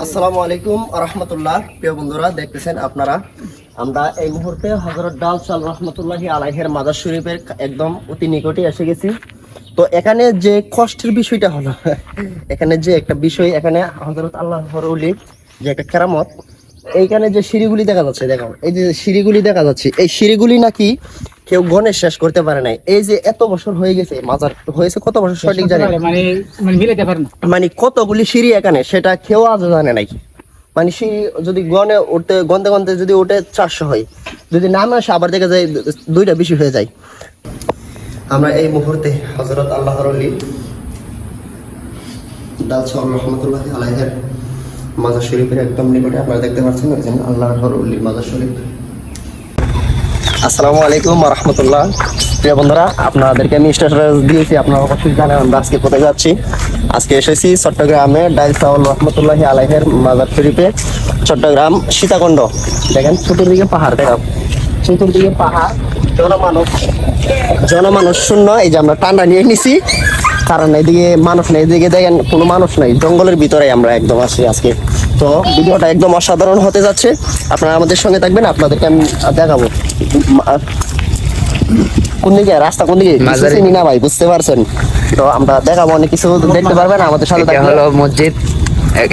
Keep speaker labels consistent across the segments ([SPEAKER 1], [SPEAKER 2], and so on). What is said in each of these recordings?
[SPEAKER 1] আসসালামু আলাইকুম রহমতুল্লাহ। প্রিয় বন্ধুরা, দেখতেছেন আপনারা আমরা এই মুহূর্তে হযরত ডাল চাল রহমতুল্লাহি আলাইহির মাজার শরীফের একদম অতি নিকটে এসে গেছি। তো এখানে যে কষ্টের বিষয়টা হলো এখানে যে একটা বিষয়, এখানে হযরত আল্লাহর ওলি যে একটা কেরামত, এইখানে যে সিঁড়িগুলি দেখা যাচ্ছে, দেখো এই যে সিঁড়িগুলি দেখা যাচ্ছে, এই সিঁড়িগুলি নাকি কেউ গণে শেষ করতে পারে নাই। এই যে এত বছর হয়ে গেছে, মাজার হয়েছে কত বছর সঠিক জানি না, মানে কতগুলি সিঁড়ি এখানে সেটা কেউ আজ জানে নাই। মানে সিঁড়ি যদি গনতে গনতে যদি ওঠে 400 হয়, যদি নামে আসে আবার দেখা যায় 2টা বেশি হয়ে যায়। আমরা এই মুহূর্তে হযরত আল্লাহর ওলি ডাল চাল রহমতুল্লাহি আলাইহির মাজার শরীফের একদম নিকটে আপনারা দেখতে পাচ্ছেন এই যে আল্লাহর ওলির মাজার শরীফ। আসসালামু আলাইকুম রহমতুল্লাহ। প্রিয় বন্ধুরা, আপনাদেরকে আমি স্ট্যাটাস দিয়েছি, আপনারা অবশ্যই জানেন আমরা আজকে কোথায় যাচ্ছি। আজকে এসেছি চট্টগ্রামে ডাল চাল রহমতুল্লাহি আলাইহির মাজার শরীফে, চট্টগ্রাম সীতাকুণ্ড। দেখেন চতুর্দিকে পাহাড়, দেখেন চতুর্দিকে পাহাড়, জনমানুষ শূন্য। এই যে আমরা টান্ডা নিয়ে নিছি, কারণ এদিকে মানুষ নেই, এদিকে দেখেন কোনো মানুষ নাই, জঙ্গলের ভিতরে আমরা একদম আছি আজকে। তো ভিডিওটা একদম অসাধারণ হতে যাচ্ছে, আপনারা আমাদের সঙ্গে থাকবেন, আপনাদেরকে আমি দেখাবো। কোন দিকে রাস্তা, কোন দিকে চিনি না ভাই, বুঝতে পারছেন? তো আমরা দেখাবো, অনেক কিছু দেখতে পারবেন, আমাদের সাথে
[SPEAKER 2] হলো মসজিদ,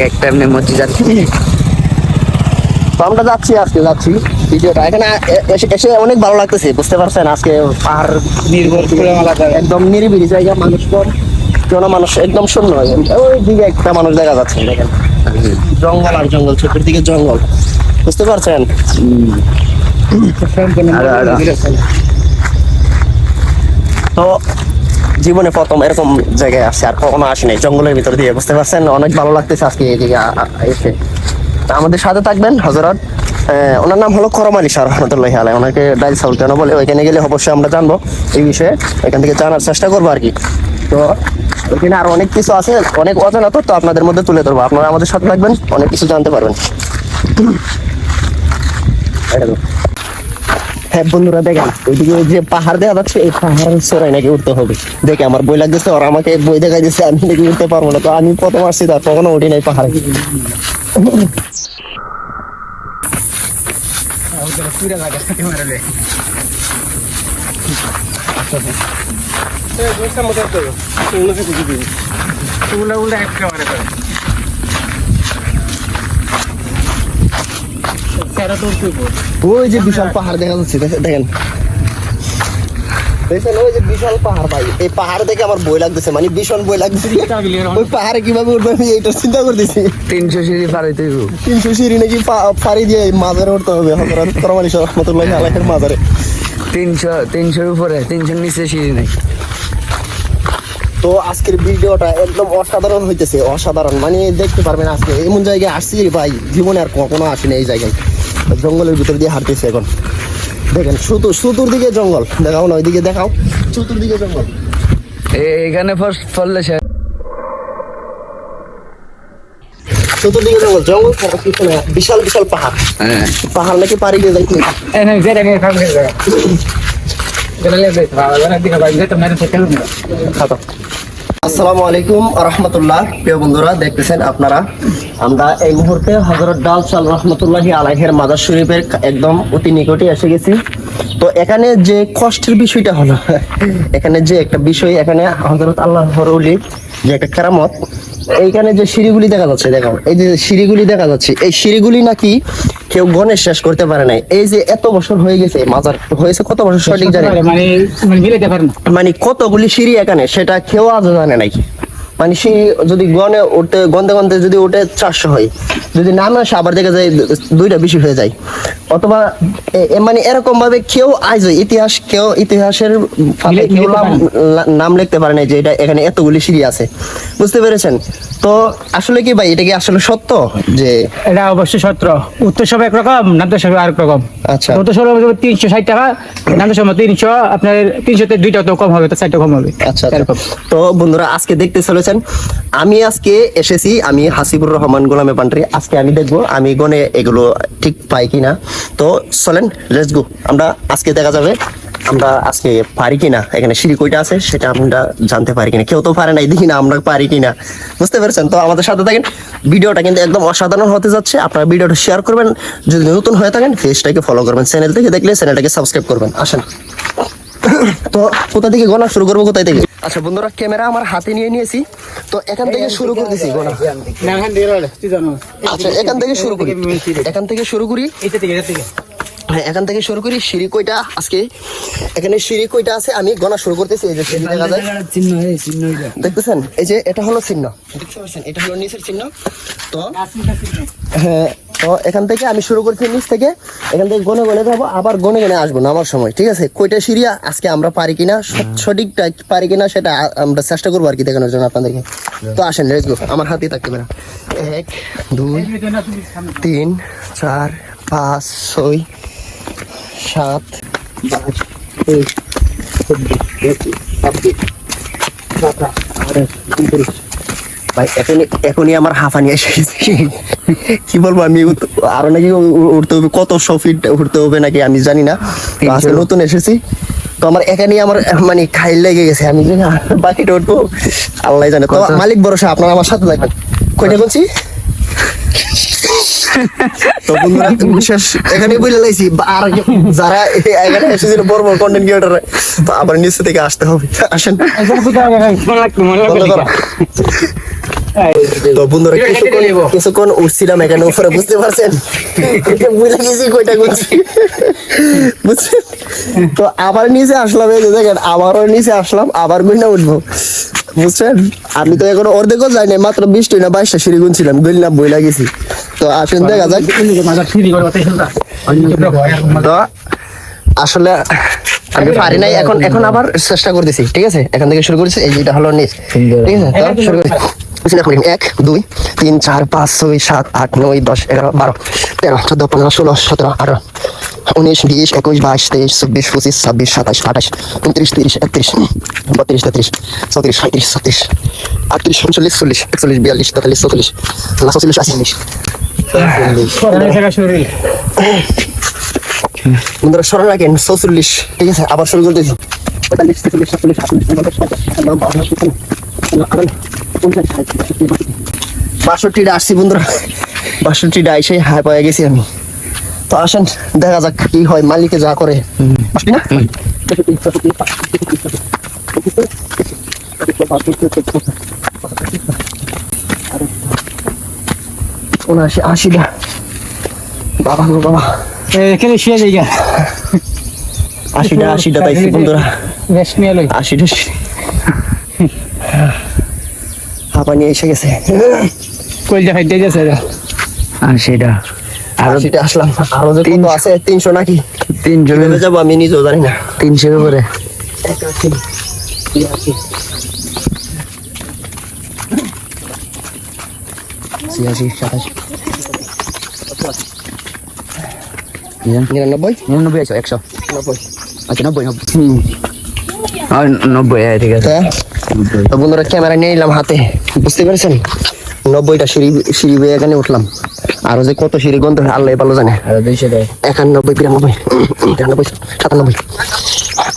[SPEAKER 2] একটা এমনি মসজিদ আছে।
[SPEAKER 1] তো আমরা যাচ্ছি, আজকে যাচ্ছি ভিডিওটা এখানে এসে অনেক ভালো লাগতেছে, বুঝতে পারছেন? আজকে পাহাড় একদম নিরিবিলি জায়গা, মানুষ কম, জনমানুষ একদম শূন্য। ওই দিকে একটা মানুষ দেখা যাচ্ছে, দেখেন জঙ্গল আর জঙ্গল, চতুর্দিকে জঙ্গল, বুঝতে পারছেন? তো জীবনে প্রথম এরকম জায়গায় আসছে, আর কখনো আসি নাই জঙ্গলের ভিতর দিয়ে, বুঝতে পারছেন? অনেক ভালো লাগতেছে আজকে এদিকে এসে। আমাদের সাথে থাকবেন হযরত, ওনার নাম হলো করম আলী শাহ রহমতুল্লাহি আলাইহি। ওনাকে ডাল চাউল কেন বলে, ওইখানে গেলে অবশ্যই আমরা জানবো এই বিষয়ে, এখান থেকে জানার চেষ্টা করবো আর কি। তো ওইখানে আরো অনেক কিছু আছে, অনেক অজানা তথ্য আপনাদের মধ্যে তুলে ধরবো, আপনারা আমাদের সাথে থাকবেন, অনেক কিছু জানতে পারবেন। হ্যাঁ বন্ধুরা, দেখেন ওইদিকে যে পাহাড় দেখা যাচ্ছে, এই পাহাড়ের চড়াই নাকি উঠতে হবে। দেখে আমার বই লাগতেছে, ওরা আমাকে বই দেখাই দিচ্ছে, আমি নাকি উঠতে পারবো না। তো আমি প্রথম আসছি, তার কখনো উঠি নাই পাহাড়ে। ওই যে বিশাল পাহাড় দেখা যাচ্ছে, দেখেন ওই যে বিশাল পাহাড় ভাই, এই পাহাড় দেখে আমার বই লাগতেছে, মানে ভীষণ বই লাগতেছে। ওই পাহাড়ে কিভাবে উঠবে আমি এইটা চিন্তা করতেছি।
[SPEAKER 2] 300 সিঁড়ি পার হইতে হইব,
[SPEAKER 1] 300 সিঁড়ি নাকি পাড়ি দিয়ে মাজারে উঠতে হবে, হযরত করম আলী শাহ রহমতুল্লাহি আলাইহির মাজারে।
[SPEAKER 2] 300 উপরে, 300 নিচে সিঁড়ি নাই।
[SPEAKER 1] তো আজকের ভিডিওটা একদম অসাধারণ হইতেছে, অসাধারণ, মানে দেখতে পারবেন আজকে এমন জায়গায় আসছি ভাই, জীবনে আর কখনো আসিনি এই জায়গায়। জঙ্গলের ভিতর দিয়ে হাঁটতেছে এখন, দেখেন চতুর্দিকে জঙ্গল, দেখাও না ওইদিকে, দেখাও চতুর্দিকে জঙ্গল।
[SPEAKER 2] এখানে ফার্স্ট ফললে
[SPEAKER 1] চতুর্দিকে জঙ্গল, জঙ্গল বিশাল বিশাল পাহাড়, পাহাড় নাকি পাড়ি দিয়ে যাইতে। আসসালামু আলাইকুম রহমতুল্লাহ। প্রিয় বন্ধুরা, দেখতেছেন আপনারা আমরা এই মুহূর্তে হযরত ডাল চাল রহমতুল্লাহি আলাইহির মাজার শরীফের একদম অতি নিকটে এসে গেছি। তো এখানে যে কষ্টের বিষয়টা হলো এখানে যে একটা বিষয়, এখানে হযরত আল্লাহর ওলি যে একটা কেরামত, এইখানে যে সিঁড়িগুলি দেখা যাচ্ছে, দেখো এই যে সিঁড়িগুলি দেখা যাচ্ছে, এই সিঁড়িগুলি নাকি কেউ গণে শেষ করতে পারে নাই। এই যে এত বছর হয়ে গেছে, মাজার হয়েছে কত বছর সঠিক জানি না, মানে কতগুলি সিঁড়ি এখানে সেটা কেউ আজ জানে নাই। মানে সিঁড়ি যদি গনতে গনতে যদি ওঠে 400 হয়, যদি নামে আসে আবার দেখা যায় 2টা বেশি হয়ে যায়। অথবা মানে এরকম ভাবে কেউ ইতিহাসের নাম লিখতে পারে না যে এটা এখানে এতগুলি সিঁড়ি আছে, বুঝতে পেরেছেন? তো আসলে কি ভাই, এটা কি আসলে সত্য? যে
[SPEAKER 3] এটা অবশ্যই সত্য। উত্তর সব একরকম, নামতে সব আরেক রকম।
[SPEAKER 1] আচ্ছা,
[SPEAKER 3] উত্তর সব 360 টাকা, নামতে সব 300, আপনার 300-তে 2টা তো কম হবে, তো 4টা কম হবে।
[SPEAKER 1] আচ্ছা, তো বন্ধুরা আজকে দেখতে চলেছেন, আমি আজকে এসেছি, আমি হাসিবুর রহমান গোলামে পান্ডারি। আজকে আমি দেখবো আমি গনে এগুলো ঠিক পাই কিনা। তো চলেন, লেটস গো, আমরা আজকে দেখা যাবে আমরা আজকে পারি কিনা, এখানে সিঁড়ি কয়টা আছে সেটা আমরা জানতে পারি কিনা। কেউ তো পারে নাই, দেখি না আমরা পারি কিনা, বুঝতে পেরেছেন? তো আমাদের সাথে থাকেন, ভিডিওটা কিন্তু একদম অসাধারণ হতে যাচ্ছে। আপনারা ভিডিওটা শেয়ার করবেন, যদি নতুন হয়ে থাকেন পেজটাকে ফলো করবেন, চ্যানেল থেকে দেখলে চ্যানেলটাকে সাবস্ক্রাইব করবেন। আসেন, তো কোথা থেকে গোনা শুরু করবো, কোথায় থেকে? আচ্ছা বন্ধুরা, ক্যামেরা আমার হাতে নিয়ে নিয়েছি, তো এখান থেকে শুরু করতেছি গোনা। আচ্ছা এখান থেকে শুরু করি, এখান থেকে শুরু করি, হ্যাঁ এখান থেকে শুরু করি। সিঁড়ি কয়টা আজকে এখানে সিঁড়ি কয়টা আছে আমি গোনা শুরু করতেছি। এই যে সিঁড়ি দেখা যায়, দেখতেছেন? এই যে এটা হলো চিহ্ন, দেখতে পাচ্ছেন? এটা হলো নিচের চিহ্ন। তো হ্যাঁ, তো এখান থেকে আমি শুরু করছি নিচ থেকে, এখান থেকে গনে গনে যাবো, আবার গনে গনে আসবো নামার সময়, ঠিক আছে? কয়টা সিঁড়ি আজকে আমরা পারি কিনা, সঠিকটা পারি কিনা সেটা আমরা চেষ্টা করবো আর কি দেখানোর জন্য আপনাদেরকে। তো আসেন, লেটস গো। আমার হাতেই থাকতে পারে 1 2 3 4 5 6 7 8 ভাই এখনই আমার হাঁফানি এসে গেছে। কি বলবো আমি, আরো নাকি উঠতে হবে, কত ফিট উঠতে হবে নাকি আমি জানি না। তো আজকে নতুন এসেছি, তো আমার এখানেই আমার মানে খাইল লেগে গেছে। আমি জানি বাকিটা উঠবো আল্লাহ জানে। তো মালিক ভরসা, আপনারা আমার সাথে থাকবেন। কয়টা বলছি? তো বন্ধুরা বিশেষ এখানে বলে লাইছি, আর যারা এখানে এসেছিল বড় বড় কন্টেন্ট ক্রিয়েটর, তো আবার নিচে থেকে আসতে হবে। আসেন। তো বন্ধুরা কিছুক্ষণ উঠছিলাম এখানে উপরে, বুঝতে পারছেন? বুঝে গেছি কয়টা করছি, বুঝছেন? তো আবার নিচে আসলাম, এই যে দেখেন আবারও নিচে আসলাম, আবার গুইনা উঠবো, বুঝছেন? আমি তো এখন অর্ধেকও যাই না, মাত্র 20টা না 22টা সিঁড়ি গুনছিলাম, গুনলাম বই লাগিয়েছি। তো আসেন দেখা যাক। তো আসলে আমি পারি নাই, এখন আবার চেষ্টা করতেছি, ঠিক আছে? এখান থেকে শুরু করেছি, এই যেটা হলো নিচ, ঠিক আছে? তো শুরু করি। 1 2 3 4 5 6 7 8 9 10 11 12 13 14 15 16 17 18 19 20 21 22 23 24 25 26 27 28 29 30 31 32 33 34 35 36 38 39 40 41 42 43 44 45 46 বন্ধুরা সরে রাখেন 44, ঠিক আছে? আবার শুরু করতেছি। 45 46 47 62টা আসছি বন্ধুরা, 62টা এসে হাই পায়ে গেছি আমি। তো আসেন দেখা যাক কি হয়, মালিকে যা করে। আসবি না? 80টা বাবা গো বাবা,
[SPEAKER 3] এখানে শুয়ে যাই গা।
[SPEAKER 1] 80টা তাইছি বন্ধুরা, 80টা হাঁপানি এসে গেছে।
[SPEAKER 3] কইলটা ফাইটে যাচ্ছে এটা।
[SPEAKER 2] আর সেটা আরো
[SPEAKER 1] 80টা আসলাম, আরো যে কত আছে 300 নাকি
[SPEAKER 2] 300
[SPEAKER 1] যাবো আমি নিজেও জানি না।
[SPEAKER 2] 300 উপরে
[SPEAKER 1] 81 82 87 99
[SPEAKER 2] 99 আছে 100
[SPEAKER 1] 90।
[SPEAKER 2] আচ্ছা 90 আর 90 ঠিক আছে।
[SPEAKER 1] তো বন্ধুরা ক্যামেরা নিয়ে নিলাম হাতে, বুঝতে পেরেছেন? 90টা সিঁড়ি বেয়ে এখানে উঠলাম, আরো যে কত সিঁড়ি গন্ধ আল্লাহ ভালো জানে।
[SPEAKER 2] আর 200 দেয়
[SPEAKER 1] 91 92 93 97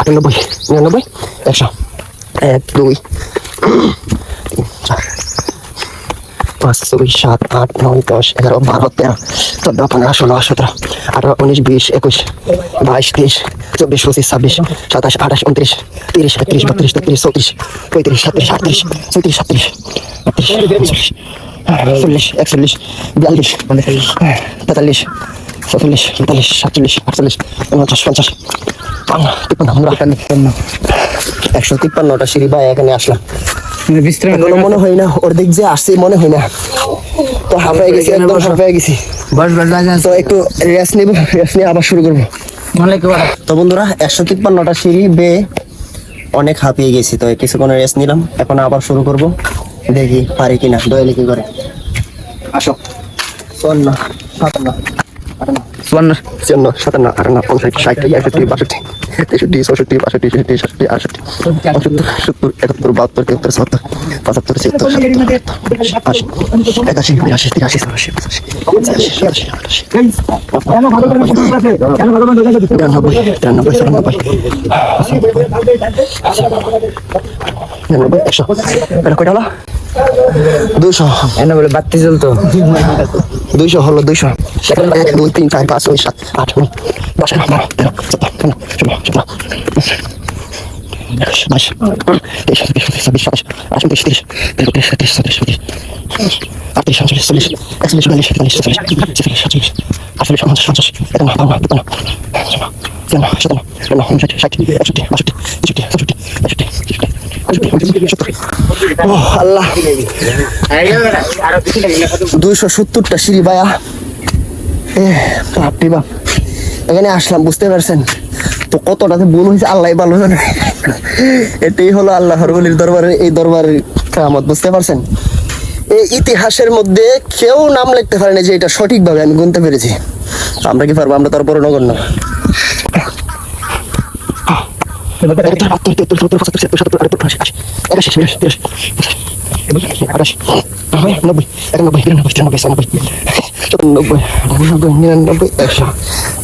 [SPEAKER 1] 98 99 100 1 2 4 5 6 7 8 9 10 11 12 13 14 15 16 17 18 19 20 21 22 23 24 25 26 27 28 29 30 31 32 33 34 35 37 38 37 37 40 41 42 43 44 45 47 48 49 50 153টা সিঁড়ি বা এখানে আসলাম। এখনো মনে হয় না অর্ধেক যে আসছে, মনে হয় না। তো হাঁপায় গেছি, একদম হাঁপায় গেছি।
[SPEAKER 2] বস
[SPEAKER 1] তো একটু রেস্ট নিব, রেস্ট নিয়ে আবার শুরু করবো। তো বন্ধুরা 153টা সিঁড়ি বেয়ে অনেক হাঁপিয়ে গেছি, তো কিছুক্ষণ রেস্ট নিলাম, এখন আবার শুরু করব। দেখি পারি কিনা, দয়ালি কি করে। আসো চল না,
[SPEAKER 2] চুয়ান্ন
[SPEAKER 1] 54, 57, 58, 59, 60, 61, 62, 63, 64, 65, 66, 67, 68, 69, 70, 71, 72, 73, 74, 75, 76, 77, 80, 81, 82, 83, 84, 85,
[SPEAKER 2] এনে বলে বাত্তি চলতো
[SPEAKER 1] 200 হলো 200 1 2 3 4 5 6 7 8 9 10 11 12 13 14 আল্লাহ 270টা সিঁড়ি ভাইয়া বাপরে বাপ এখানে আসলাম বুঝতে পারছেন তো কতটাতে ভুল হয়েছে আল্লাহ ভালো জানে এটাই হলো আল্লাহর ওলির দরবারে এই দরবারের কারামত বুঝতে পারছেন এই ইতিহাসের মধ্যে কেউ নাম লিখতে পারে না যে এটা সঠিকভাবে আমি গুনতে পেরেছি আমরা কি পারবো আমরা তার বড় নগর না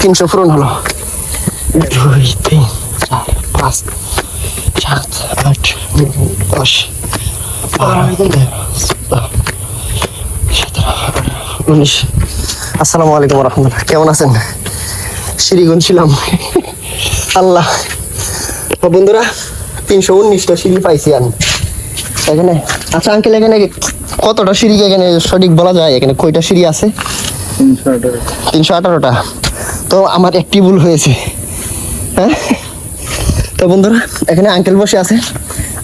[SPEAKER 1] তিনশো পূরণ হলো 2 3 4 5 7 8 10 19 আসসালামু আলাইকুম রহমতুল্লাহ কেমন আছেন সিঁড়ি গুনছিলাম আল্লাহ বন্ধুরা 319টা সিঁড়ি পাইছি আমি এখানে আচ্ছা আঙ্কেল এখানে কতটা সিঁড়ি এখানে সঠিক বলা যায় এখানে কয়টা সিঁড়ি আছে 318টা তো আমার একটি ভুল হয়েছে হ্যাঁ তো বন্ধুরা এখানে আঙ্কেল বসে আছে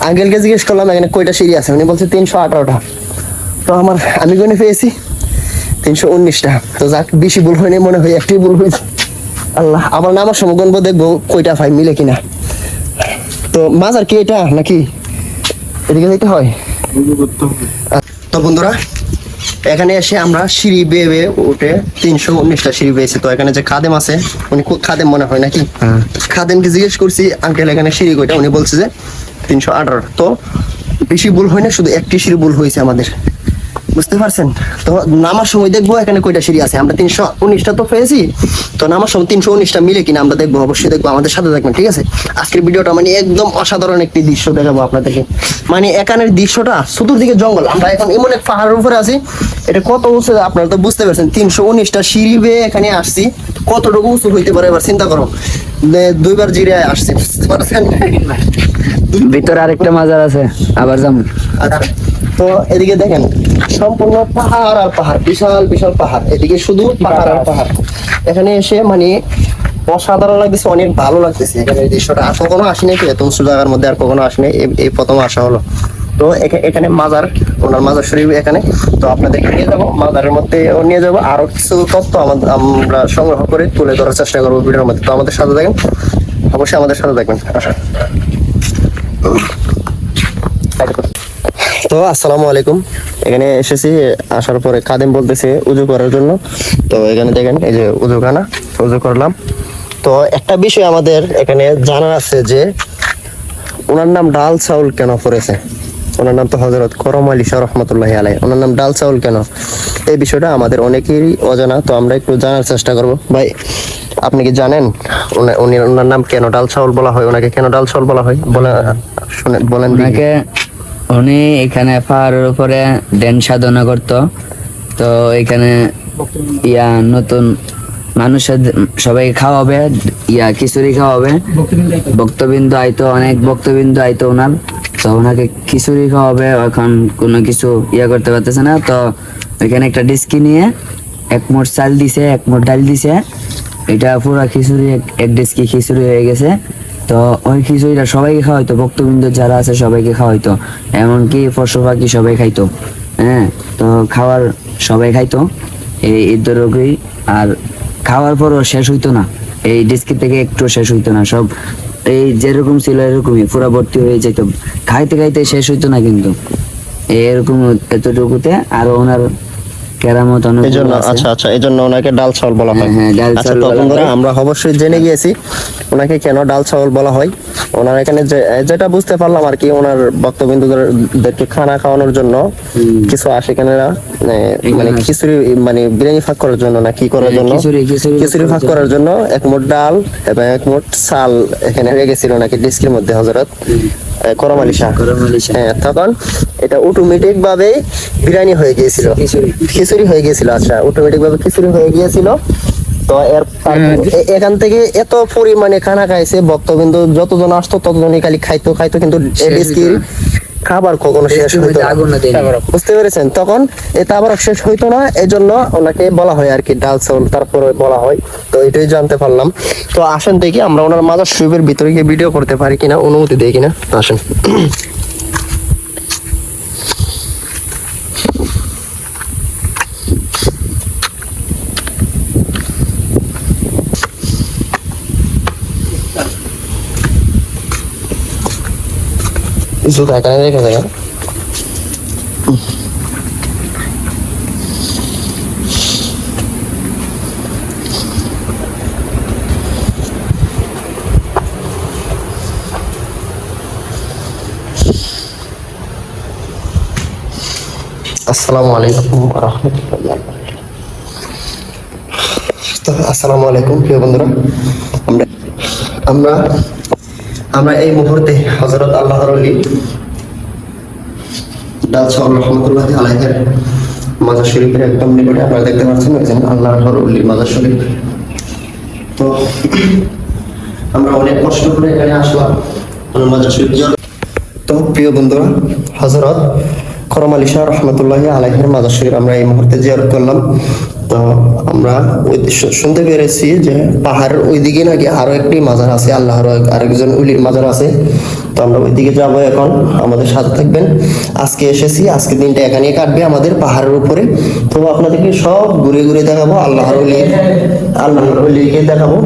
[SPEAKER 1] আঙ্কেলকে জিজ্ঞেস করলাম এখানে কয়টা সিঁড়ি আছে উনি বলছে 318টা তো আমি গুনে পেয়েছি 319টা তো যাক বেশি ভুল হয়নি মনে হয় একটি ভুল হয়েছে আল্লাহ আবার নামার সময় গুনবো দেখবো কয়টা ভাই মিলে কিনা তো মাজার কি এটা নাকি এদিকে যেতে হয় তো বন্ধুরা এখানে এসে আমরা সিঁড়ি বেয়ে বেয়ে উঠে 319টা সিঁড়ি পেয়েছি তো এখানে যে খাদেম আছে উনি খাদেম মনে হয় নাকি খাদেমকে জিজ্ঞেস করছি আঙ্কেল এখানে সিঁড়ি কয়টা উনি বলছে যে 318 তো বেশি ভুল হয় না শুধু একটি সিঁড়ি ভুল হয়েছে আমাদের বুঝতে পারছেন তো নামার সময় দেখবো এখানে কয়টা সিঁড়ি আছে আমরা 319টা তো পেয়েছি তো নামার সময় 319টা মিলে কিনা আমরা দেখবো অবশ্যই দেখবো আমাদের সাথে থাকবেন ঠিক আছে আজকের ভিডিওটা মানে একদম অসাধারণ একটি দৃশ্য দেখাবো আপনাদেরকে মানে এখানের দৃশ্যটা চতুর্দিকে জঙ্গল আমরা এখন এমন এক পাহাড়ের উপরে আছি এটা কত উঁচু আপনারা তো বুঝতে পারছেন 319টা সিঁড়ি বেয়ে এখানে আসছি কতটুকু উঁচু হইতে পারে এবার চিন্তা করো দুইবার জিরে আসছি বুঝতে পারছেন
[SPEAKER 2] ভিতরে আরেকটা মাজার আছে আবার যাম
[SPEAKER 1] তো এদিকে দেখেন সম্পূর্ণ পাহাড় আর পাহাড় বিশাল বিশাল পাহাড় এদিকে শুধু পাহাড় আর পাহাড় এখানে এসে মানে অসাধারণ লাগতেছে অনেক ভালো লাগতেছে এখানে দৃশ্যটা আর কখনো আসিনি তো এত উঁচু জায়গার মধ্যে আর কখনো আসিনি এই প্রথম আসা হলো তো এখানে মাজার ওনার মাজার শরীফ এখানে তো আপনাদেরকে নিয়ে যাবো মাজারের মধ্যে নিয়ে যাবো আরো কিছু তথ্য আমরা সংগ্রহ করে তুলে ধরার চেষ্টা করবো ভিডিওর মধ্যে তো আমাদের সাথে থাকবেন অবশ্যই আমাদের সাথে থাকবেন আশা তো আসসালামু আলাইকুম এখানে এসেছি আসার পরে খাদেম বলতেছে উজু করার জন্য তো এখানে দেখেন এই যে উজুখানা উজু করলাম তো একটা বিষয় আমাদের এখানে জানা আছে যে ওনার নাম ডাল চাউল কেন পড়েছে ওনার নাম তো হযরত করম আলী শাহ রহমতুল্লাহি আলাইহি ওনার নাম ডাল চাউল কেন এই বিষয়টা আমাদের অনেকেরই অজানা তো আমরা একটু জানার চেষ্টা করব ভাই আপনি কি জানেন ওনার নাম কেন ডাল চাউল বলা হয় ওনাকে কেন ডাল চাউল বলা হয় বলেন
[SPEAKER 2] ওনাকে উনি এখানে পাহাড়ের উপরে ধ্যান সাধনা করতো তো এখানে নতুন মানুষের সবাই খাওয়াবে খিচুড়ি খাওয়াবে ভক্তবৃন্দ আইতো অনেক ভক্তবৃন্দ আইতো ওনার তো ওনাকে খিচুড়ি খাওয়াবে এখন কোনো কিছু করতে পারতেছে না তো এখানে একটা ডিস্কি নিয়ে 1 মোট চাল দিছে 1 মোট ডাল দিছে এটা পুরো খিচুড়ি এক ডিস্কি খিচুড়ি হয়ে গেছে তো ওই খিচুড়িটা সবাইকে খাওয়াইতো ভক্তবৃন্দ যারা আছে সবাইকে খাওয়াইতো এমনকি পশু পাখি সবাই খাইতো হ্যাঁ তো খাওয়ার সবাই খাইতো এই ঈদরোগী আর খাওয়ার পরও শেষ হইতো না এই ডিস্কি থেকে একটু শেষ হইতো না সব এই যেরকম ছিল এরকমই পুরো ভর্তি হয়ে যেত খাইতে খাইতে শেষ হইতো না কিন্তু এরকম এতটুকুতে আর ওনার কেরামত অনেক
[SPEAKER 1] এই জন্য আচ্ছা আচ্ছা, এই জন্য ওনাকে ডাল চাউল বলা হয়।
[SPEAKER 2] হ্যাঁ, ডাল
[SPEAKER 1] আচ্ছা,
[SPEAKER 2] চাউল
[SPEAKER 1] তো
[SPEAKER 2] বলা
[SPEAKER 1] বন্ধুরা
[SPEAKER 2] হয়।
[SPEAKER 1] আমরা অবশ্যই জেনে গিয়েছি ওনাকে কেন ডাল চাউল বলা হয়। ওনার এখানে যেটা বুঝতে পারলাম আর কি, ওনার ভক্তবৃন্দদেরকে খানা খাওয়ানোর জন্য কিছু আশিকানেরা মানে খিচুড়ি মানে বিরিয়ানি ফাঁক করার জন্য না কি করার জন্য, খিচুড়ি ফাঁক করার জন্য এক মুঠ ডাল এবং এক মুঠ চাল এখানে রেখেছিল নাকি ডিস্কের মধ্যে হযরত করম আলী শাহ। হ্যাঁ, তখন এটা অটোমেটিক ভাবে বিরিয়ানি হয়ে গিয়েছিল, খিচুড়ি হয়ে গিয়েছিল। আচ্ছা, অটোমেটিক ভাবে খিচুড়ি হয়ে গিয়েছিল। তো এখান থেকে এত পরিমাণে খানা খাইছে, ভক্তবৃন্দ যতজন আসতো ততজনই খালি খাইতো কিন্তু এডিসকির খাবার কখনো শেষ হইতো না। বুঝতে পেরেছেন? তখন এটা আবার শেষ হইতো না, এজন্য ওনাকে বলা হয় আর কি ডাল চাউল, তারপরে বলা হয়। তো এটাই জানতে পারলাম। তো আসেন দেখি আমরা ওনার মাজার শরীফের ভিতরে গিয়ে ভিডিও করতে পারি কিনা, অনুমতি দেয় কিনা। আসেন। জুতা এখানে রেখে দেয়। আসসালামু আলাইকুম ওয়া রাহমাতুল্লাহ। তো আসসালামু আলাইকুম প্রিয় বন্ধুরা, আমরা আমরা এই মুহূর্তে হযরত আল্লাহর ওলি ডাল চাউল রহমতুল্লাহ আলাইহির মাজার শরীফের একদম নিকটে আপনারা দেখতে পাচ্ছেন একজন আল্লাহর ওলি মাজার শরীফ। তো আমরা অনেক কষ্ট করে এখানে আসলাম মাজার শরীফ। তো প্রিয় বন্ধুরা, হযরত করম আলী শাহ রহমতুল্লাহ আলাইহির মাজার শরীফ আমরা এই মুহূর্তে জিয়ারত করলাম। তো আমরা শুনতে পেরেছি যে পাহাড়ের ওইদিকে নাকি আরো একটি মাজার আছে, আল্লাহর আরেকজন উলির মাজার আছে। তো আমরা ওইদিকে যাবো এখন, আমাদের সাথে থাকবেন। আজকে এসেছি, আজকে দিনটা এখানেই কাটবে আমাদের পাহাড়ের উপরে। তো আপনাদেরকে সব ঘুরে ঘুরে দেখাবো, আল্লাহর ওলিকে দেখাবো,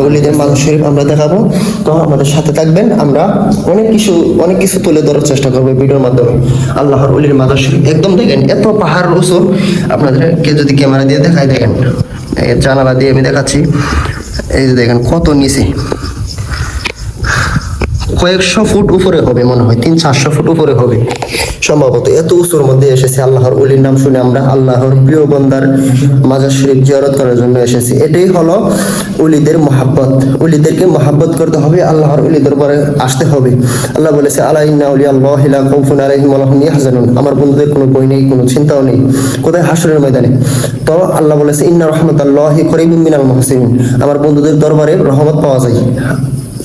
[SPEAKER 1] ওলিদের মাজার শরীফ আমরা দেখাবো। তো আমাদের সাথে থাকবেন, আমরা অনেক কিছু তুলে ধরার চেষ্টা করবো ভিডিওর মাধ্যমে। আল্লাহর ওলির মাজার শরীফ একদম দেখেন এত পাহাড় উঁচু, আপনাদেরকে যদি ক্যামেরা দিয়ে দেখাই, দেখেন জানালা দিয়ে আমি দেখাচ্ছি, এই যে দেখেন কত নিচে, কয়েকশো ফুট উপরে হবে মনে হয়, 300-400 ফুট উপরে হবে সম্ভবত। এত উঁচুর মধ্যে এসেছি আল্লাহর ওলির নাম শুনে, আমরা আল্লাহর প্রিয় বান্দার মাজার শরীফ জিয়ারত করার জন্য এসেছি। এটাই হলো ওলিদের মহাব্বত। ওলিদেরকে মহাব্বত করতে হবে, আল্লাহর ওলি দরবারে আসতে হবে। আল্লাহ বলেছে আলা ইন্না আউলিয়াল্লাহি লা খাউফুন আলাইহিম ওয়া লা হুম ইয়াহজানুন, আমার বন্ধুদের কোনো ভয় নেই, কোনো চিন্তাও নেই। কোথায়? হাসরের ময়দানে। তো আল্লাহ বলেছে ইন্না রাহমাতাল্লাহি করিবুম মিনাল মুহসিনিন, আমার বন্ধুদের দরবারে রহমত পাওয়া যায়।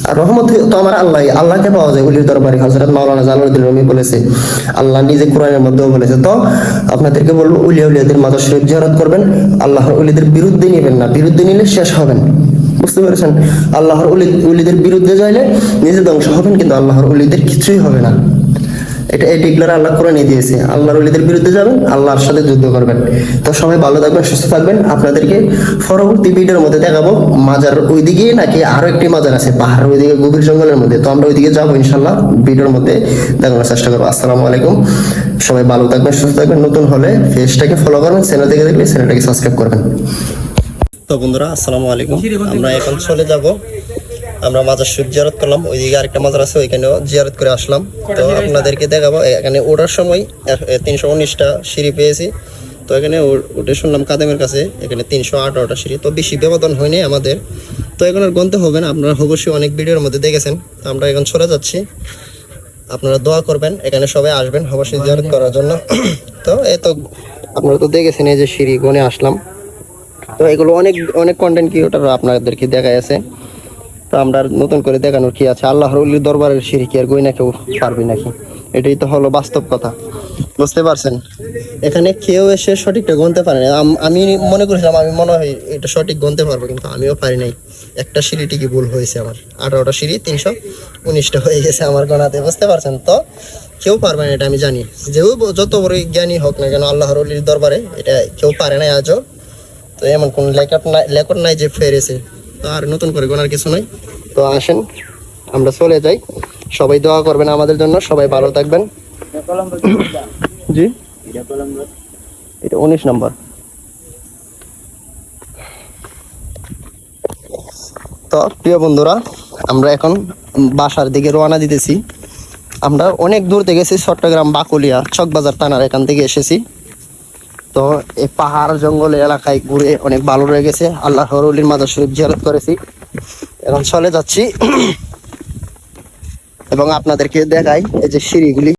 [SPEAKER 1] আর রহমত তো আমার আল্লাহকে পাওয়া যায় ওলির দরবারে। হযরত মাওলানা জালালউদ্দিন রুমি বলেছে, আল্লাহ নিজে কোরআনের মধ্যেও বলেছে। তো আপনাদেরকে বলবো উলিয়াদের মাজার শরীফ জিয়ারত করবেন, আল্লাহর ওলিদের বিরুদ্ধে নেবেন না, বিরুদ্ধে নিলে শেষ হবেন। বুঝতে পেরেছেন? আল্লাহর ওলিদের বিরুদ্ধে যাইলে নিজে ধ্বংস হবেন, কিন্তু আল্লাহর ওলিদের কিছুই হবে না। এটা এই ডিক্লার আল্লাহ কোরআনে দিয়েছে। আল্লাহর ওলিদের বিরুদ্ধে যাবেন, আল্লাহর সাথে যুদ্ধ করবেন। তো সবাই ভালো থাকবেন, সুস্থ থাকবেন। আপনাদেরকে পরবর্তী ভিডিওর মধ্যে দেখাবো মাজার ওইদিকে নাকি আরো একটি মাজার আছে পাহাড়ের ওইদিকে গভীর জঙ্গলের মধ্যে। তো আমরা ওইদিকে যাবো ইনশাল্লাহ, ভিডিওর মধ্যে দেখানোর চেষ্টা করবো। আসসালামু আলাইকুম, সবাই ভালো থাকবেন, সুস্থ থাকবেন। নতুন হলে পেজটাকে ফলো করবেন, চ্যানেল থেকে দেখলে চ্যানেলটাকে সাবস্ক্রাইব করবেন। তো বন্ধুরা আসসালামু আলাইকুম, আমরা এখন চলে যাব, আমরা মাজার শরীফ জিয়ারত করলাম, ওইদিকে আরেকটা মাজার আছে ওইখানেও জিয়ারত করে আসলাম। তো আপনাদেরকে দেখাবো, এখানে ওঠার সময় 319টা সিঁড়ি পেয়েছি। তো এখানে উঠে শুনলাম কাদেমের কাছে এখানে 318টা সিঁড়ি। তো বেশি ব্যবধান হয়নি আমাদের, তো এখন আর গন্তে হবে না। আপনারা অবশ্যই অনেক ভিডিওর মধ্যে দেখেছেন। আমরা এখন চলে যাচ্ছি, আপনারা দোয়া করবেন, এখানে সবাই আসবেন অবশ্যই জিয়ারত করার জন্য। তো এই তো আপনারা তো দেখেছেন, এই যে সিঁড়ি গনে আসলাম। তো এগুলো অনেক কন্টেন্ট ক্রিয়েটর আপনাদেরকে দেখায় আছে। তো আমরা নতুন করে দেখানোর কি আছে? আল্লাহর ওলির দরবারের সিঁড়ি কি আর গই না কেউ পারবে নাকি? এটাই তো হলো বাস্তব কথা, বুঝতে পারছেন? এখানে কেউ এসে সঠিকটা গুনতে পারে না। আমি মনে করেছিলাম আমি মনে হয় এটা সঠিক গুনতে পারবো, কিন্তু আমিও পারি নাই। একটা সিঁড়ি টিকি ভুল হয়েছে আমার, 18টা সিঁড়ি 319টা হয়ে গেছে আমার গোনাতে, বুঝতে পারছেন? তো কেউ পারবে না, এটা আমি জানি। যেও যত বড় জ্ঞানী হোক না কেন আল্লাহর ওলির দরবারে এটা কেউ পারে না আজও। তো এমন কোন লেখক নাই যে ফেরেছে। তো আর নতুন করে গোনার কিছু নাই। তো আসেন আমরা চলে যাই, সবাই দোয়া করবেন আমাদের জন্য, সবাই ভালো থাকবেন। জি এটা 19 নম্বর। তো প্রিয় বন্ধুরা, আমরা এখন বাসার দিকে রওনা দিতেছি। আমরা অনেক দূর থেকে এসেছি, চট্টগ্রাম বাকুলিয়া চকবাজার থানার এখান থেকে এসেছি। তো এই পাহাড় জঙ্গল এলাকায় ঘুরে অনেক ভালো রয়ে গেছে। আল্লাহর ওলির মাজার শরীফ জিয়ারত করেছি, এখন চলে যাচ্ছি এবং আপনাদেরকে দেখাই এই যে সিঁড়িগুলি।